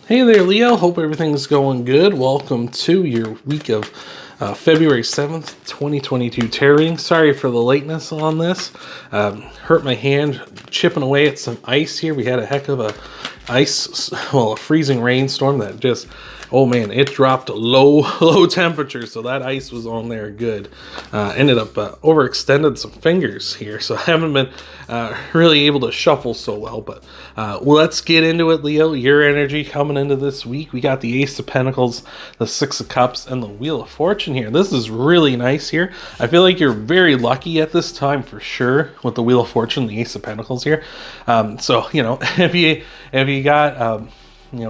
Hey there, Leo. Hope everything's going good. Welcome to your week of February 7th, 2022 tarot. Sorry for the lateness on this. Hurt my hand chipping away at some ice here. We had a heck of a freezing rainstorm that just, oh man, it dropped low temperatures, so that ice was on there good. Ended up overextended some fingers here, so I haven't been really able to shuffle so well, but let's get into it, Leo. Your energy coming into this week. We got the Ace of Pentacles, the Six of Cups, and the Wheel of Fortune here. This is really nice here. I feel like you're very lucky at this time for sure with the Wheel of Fortune, the Ace of Pentacles here. So, you know, if you got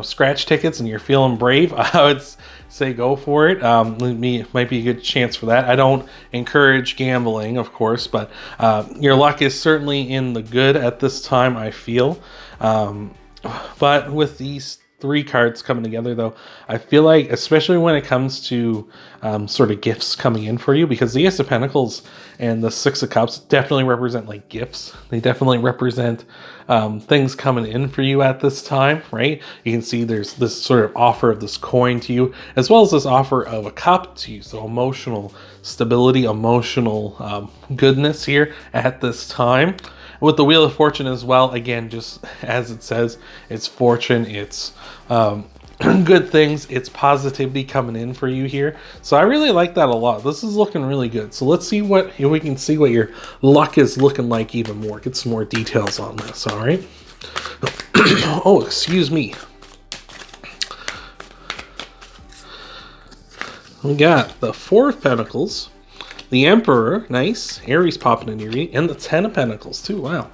scratch tickets and you're feeling brave, I would say go for it. Might be a good chance for that. I don't encourage gambling, of course, but your luck is certainly in the good at this time, I feel. But with these three cards coming together, though, I feel like, especially when it comes to sort of gifts coming in for you, because the Ace of Pentacles and the Six of Cups definitely represent like gifts. They definitely represent things coming in for you at this time, right? You can see there's this sort of offer of this coin to you, as well as this offer of a cup to you. So emotional stability, emotional goodness here at this time. With the Wheel of Fortune as well, again, just as it says, it's fortune, it's good things, it's positivity coming in for you here. So I really like that a lot. This is looking really good. So let's see if we can see what your luck is looking like even more. Get some more details on this, all right? Oh, excuse me. We got the Four of Pentacles, the Emperor, nice. Aries popping in your reading, and the Ten of Pentacles too. Wow.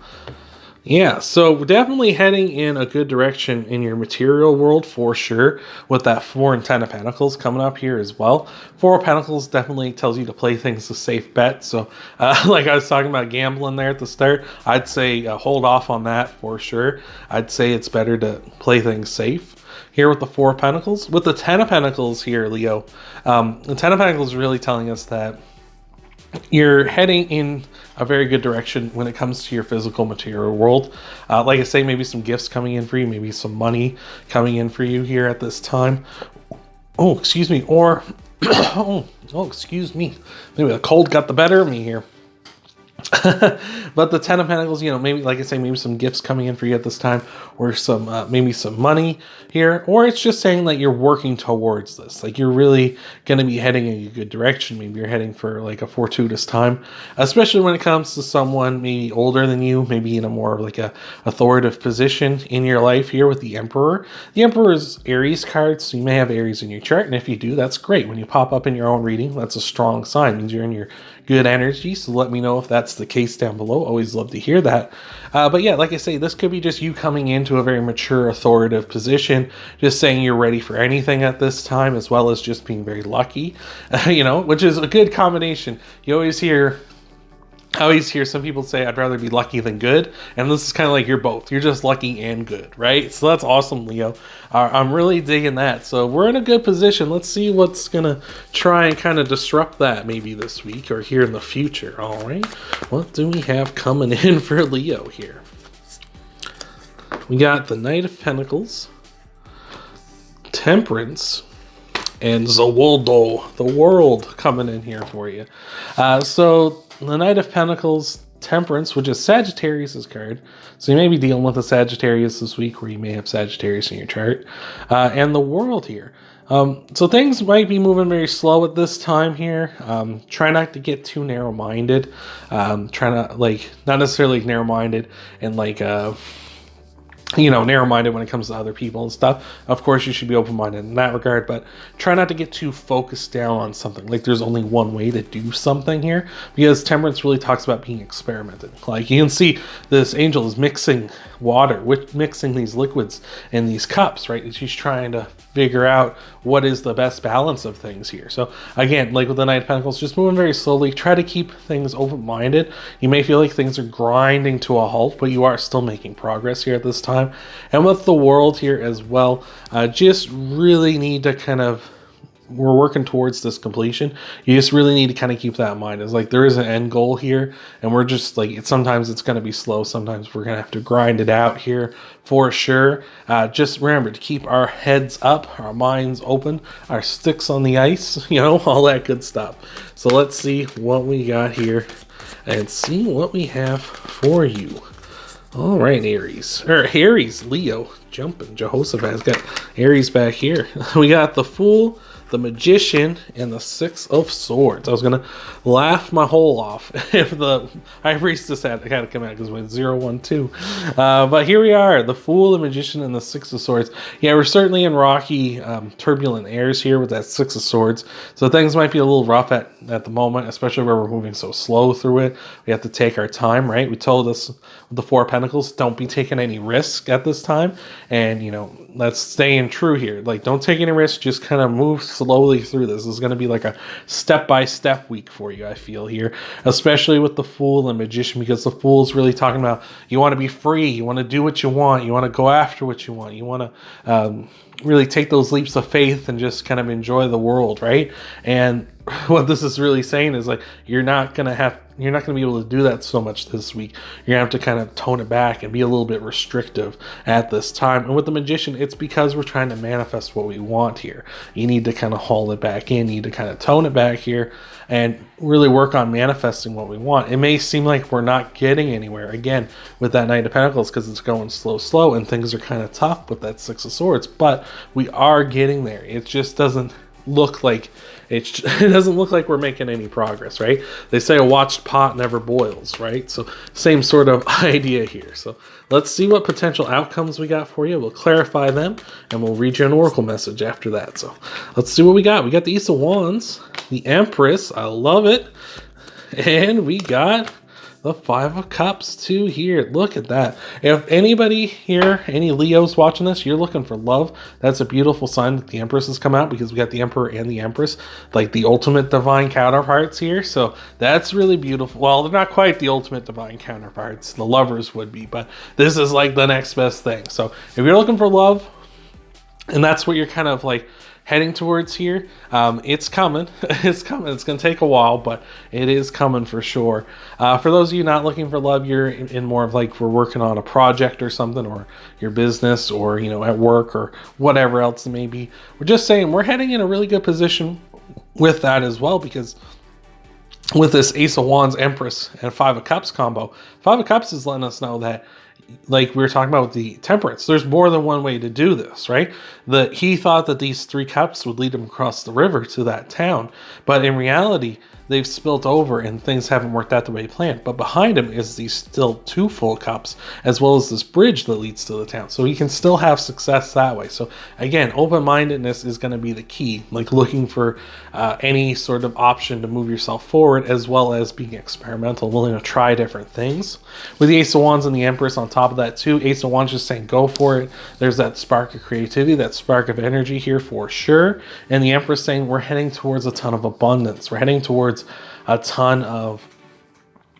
Yeah, so we're definitely heading in a good direction in your material world for sure, with that 4 and 10 of Pentacles coming up here as well. 4 of Pentacles definitely tells you to play things a safe bet. So like I was talking about gambling there at the start, I'd say hold off on that for sure. I'd say it's better to play things safe. Here with the 4 of Pentacles. With the 10 of Pentacles here, Leo, the 10 of Pentacles is really telling us that you're heading in a very good direction when it comes to your physical material world. Like I say, maybe some gifts coming in for you, maybe some money coming in for you here at this time. Oh, excuse me. Or, oh, excuse me. Maybe the cold got the better of me here. But the 10 of Pentacles, maybe, like I say, maybe some gifts coming in for you at this time, or some maybe some money here, or it's just saying that you're working towards this, like you're really going to be heading in a good direction. Maybe you're heading for like a fortuitous time, especially when it comes to someone maybe older than you, maybe in a more of like a authoritative position in your life here with the Emperor. The Emperor is Aries card, so you may have Aries in your chart, and if you do, that's great. When you pop up in your own reading, that's a strong sign. It means you're in your good energy, so let me know if that's the case down below. Always love to hear that. But yeah, like I say, this could be just you coming into a very mature, authoritative position, just saying you're ready for anything at this time, as well as just being very lucky, which is a good combination. I always hear some people say, I'd rather be lucky than good. And this is kind of like you're both. You're just lucky and good, right? So that's awesome, Leo. I'm really digging that. So we're in a good position. Let's see what's going to try and kind of disrupt that maybe this week or here in the future. All right. What do we have coming in for Leo here? We got the Knight of Pentacles, Temperance, and Zawoldo, the World, coming in here for you. So the Knight of Pentacles, Temperance, which is Sagittarius' card. So you may be dealing with a Sagittarius this week, where you may have Sagittarius in your chart. And the World here. So things might be moving very slow at this time here. Try not to get too narrow-minded. Try not, not necessarily narrow-minded and narrow-minded when it comes to other people and stuff. Of course, you should be open-minded in that regard, but try not to get too focused down on something. Like there's only one way to do something here, because Temperance really talks about being experimented. Like you can see this angel is mixing water, mixing these liquids in these cups, right? She's trying to figure out what is the best balance of things here. So again, like with the Knight of Pentacles, just moving very slowly. Try to keep things open-minded. You may feel like things are grinding to a halt, but you are still making progress here at this time. And with the World here as well, just really need to kind of we're working towards this completion. You just really need to kind of keep that in mind. It's like there is an end goal here, and we're just like, sometimes it's going to be slow. Sometimes we're going to have to grind it out here for sure. Just remember to keep our heads up, our minds open, our sticks on the ice, you know, all that good stuff. So let's see what we got here and see what we have for you. All right, Aries, Leo, jumping. Jehoshaphat's got Aries back here. We got the Fool, the Magician, and the Six of Swords. I was gonna laugh my hole off if the High Priestess had to come out because we went 0, 1, 2. But here we are, the Fool, the Magician, and the Six of Swords. Yeah, we're certainly in rocky, turbulent airs here with that Six of Swords. So things might be a little rough at the moment, especially where we're moving so slow through it. We have to take our time, right? We told us with the Four of Pentacles, don't be taking any risk at this time. And, you know, let's stay true here. Like, don't take any risks. Just kind of move slowly through this. This is going to be like a step-by-step week for you, I feel here. Especially with the Fool and Magician, because the Fool is really talking about you want to be free. You want to do what you want. You want to go after what you want. You want to really take those leaps of faith and just kind of enjoy the world, right? And what this is really saying is like you're not going to be able to do that so much this week. You're going to have to kind of tone it back and be a little bit restrictive at this time. And with the Magician, it's because we're trying to manifest what we want here. You need to kind of haul it back in. You need to kind of tone it back here and really work on manifesting what we want. It may seem like we're not getting anywhere, again, with that Knight of Pentacles because it's going slow, and things are kind of tough with that Six of Swords, but we are getting there. It just doesn't look like it doesn't look like we're making any progress, right? They say a watched pot never boils, right? So same sort of idea here. So let's see what potential outcomes we got for you. We'll clarify them and we'll read you an oracle message after that. So let's see what we got. We got the Ace of Wands, the Empress, I love it, and we got the Five of Cups too here. Look at that. If anybody here, any Leos watching this, you're looking for love, that's a beautiful sign that the Empress has come out, because we got the Emperor and the Empress, like the ultimate divine counterparts here. So that's really beautiful. Well, they're not quite the ultimate divine counterparts. The lovers would be, but this is like the next best thing. So if you're looking for love, and that's what you're kind of like heading towards here, it's coming. It's coming. It's going to take a while, but it is coming for sure. For those of you not looking for love, you're in more of like we're working on a project or something, or your business, or, you know, at work, or whatever else it may be. We're just saying we're heading in a really good position with that as well, because with this Ace of Wands, Empress, and Five of Cups combo, Five of Cups is letting us know that, like we were talking about with the Temperance, there's more than one way to do this, right? He thought that these 3 cups would lead him across the river to that town, but in reality, they've spilt over and things haven't worked out the way he planned. But behind him is these still 2 full cups, as well as this bridge that leads to the town. So he can still have success that way. So again, open-mindedness is going to be the key, like looking for any sort of option to move yourself forward, as well as being experimental, willing to try different things. With the Ace of Wands and the Empress on top of that too, Ace of Wands just saying go for it. There's that spark of creativity, that spark of energy here for sure. And the Empress saying we're heading towards a ton of abundance. We're heading towards a ton of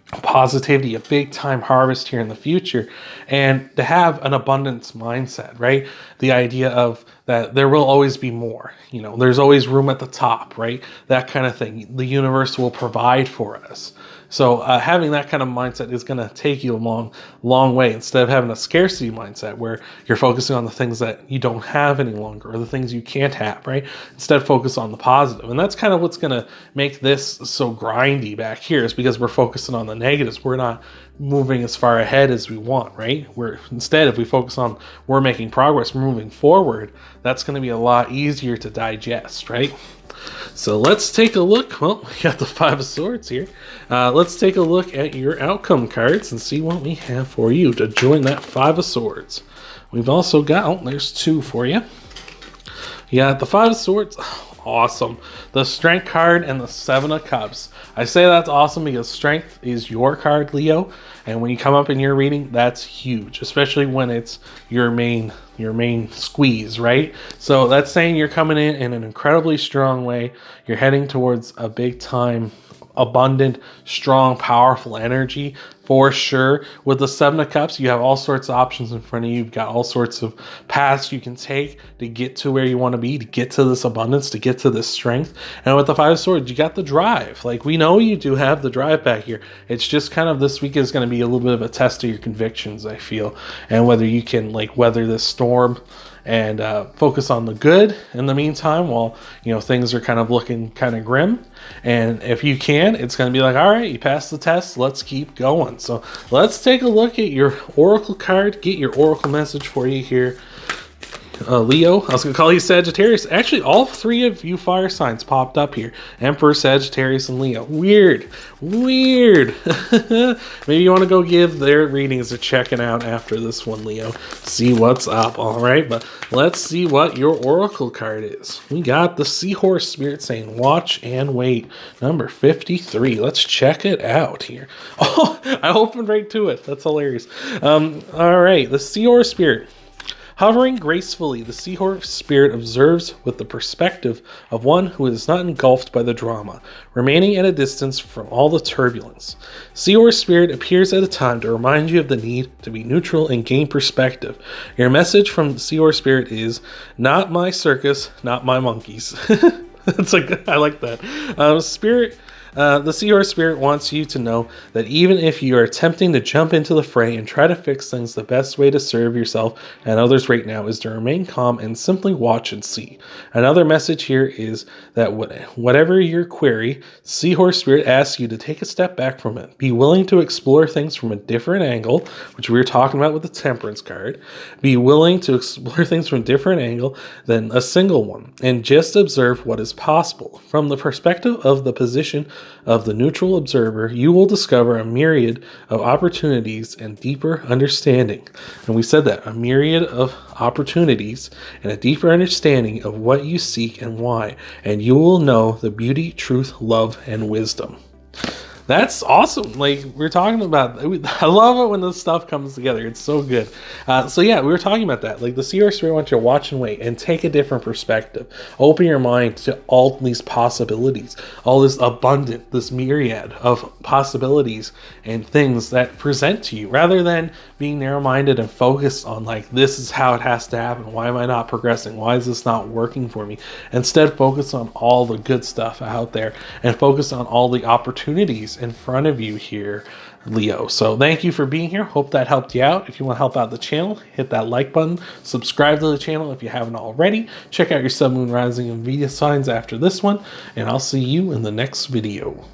positivity, a big time harvest here in the future, and to have an abundance mindset, right? The idea of that there will always be more, you know, there's always room at the top, right? That kind of thing. The universe will provide for us. So having that kind of mindset is going to take you a long way, instead of having a scarcity mindset where you're focusing on the things that you don't have any longer, or the things you can't have, right? Instead, focus on the positive. And that's kind of what's going to make this so grindy back here, is because we're focusing on the negatives. We're not moving as far ahead as we want, right? Instead, if we focus on we're making progress, we're moving forward, that's going to be a lot easier to digest, right? So let's take a look. Well, we got the Five of Swords here. Let's take a look at your outcome cards and see what we have for you to join that Five of Swords. We've also got, there's 2 for you. Yeah, the Five of Swords, awesome. The Strength card and the Seven of Cups. I say that's awesome because Strength is your card, Leo, and when you come up in your reading, that's huge, especially when it's your main squeeze, right? So that's saying you're coming in an incredibly strong way. You're heading towards a big time abundant, strong, powerful energy for sure. With the Seven of Cups, you have all sorts of options in front of you. You've got all sorts of paths you can take to get to where you want to be, to get to this abundance, to get to this strength. And with the Five of Swords, you got the drive. Like, we know you do have the drive back here. It's just kind of this week is going to be a little bit of a test of your convictions, I feel, and whether you can like weather this storm and focus on the good in the meantime while, you know, things are kind of looking kind of grim. And if you can, it's going to be like, all right, you passed the test, let's keep going. So let's take a look at your oracle card, get your oracle message for you here. Leo, I was going to call you Sagittarius. Actually, all three of you fire signs popped up here. Emperor, Sagittarius, and Leo. Weird. Maybe you want to go give their readings a checking out after this one, Leo. See what's up, all right? But let's see what your oracle card is. We got the Seahorse Spirit saying, watch and wait. Number 53. Let's check it out here. Oh, I opened right to it. That's hilarious. All right, the Seahorse Spirit. Hovering gracefully, the Seahorse Spirit observes with the perspective of one who is not engulfed by the drama, remaining at a distance from all the turbulence. Seahorse Spirit appears at a time to remind you of the need to be neutral and gain perspective. Your message from the Seahorse Spirit is, not my circus, not my monkeys. It's like, I like that. The Seahorse Spirit wants you to know that even if you are attempting to jump into the fray and try to fix things, the best way to serve yourself and others right now is to remain calm and simply watch and see. Another message here is that whatever your query, Seahorse Spirit asks you to take a step back from it. Be willing to explore things from a different angle, which we were talking about with the Temperance card. Be willing to explore things from a different angle than a single one, and just observe what is possible. From the perspective of the position of the neutral observer, you will discover a myriad of opportunities and deeper understanding. And we said that, a myriad of opportunities and a deeper understanding of what you seek and why. And you will know the beauty, truth, love, and wisdom. That's awesome. Like, we're talking about, I love it when this stuff comes together. It's so good. So yeah, we were talking about that. Like, the Seahorse Spirit wants you to watch and wait and take a different perspective. Open your mind to all these possibilities, all this abundant, this myriad of possibilities and things that present to you, rather than being narrow-minded and focused on like, this is how it has to happen. Why am I not progressing? Why is this not working for me? Instead, focus on all the good stuff out there and focus on all the opportunities in front of you here, Leo. So thank you for being here. Hope that helped you out. If you want to help out the channel, hit that like button, subscribe to the channel if you haven't already, check out your sun, moon, rising, and Venus signs after this one, and I'll see you in the next video.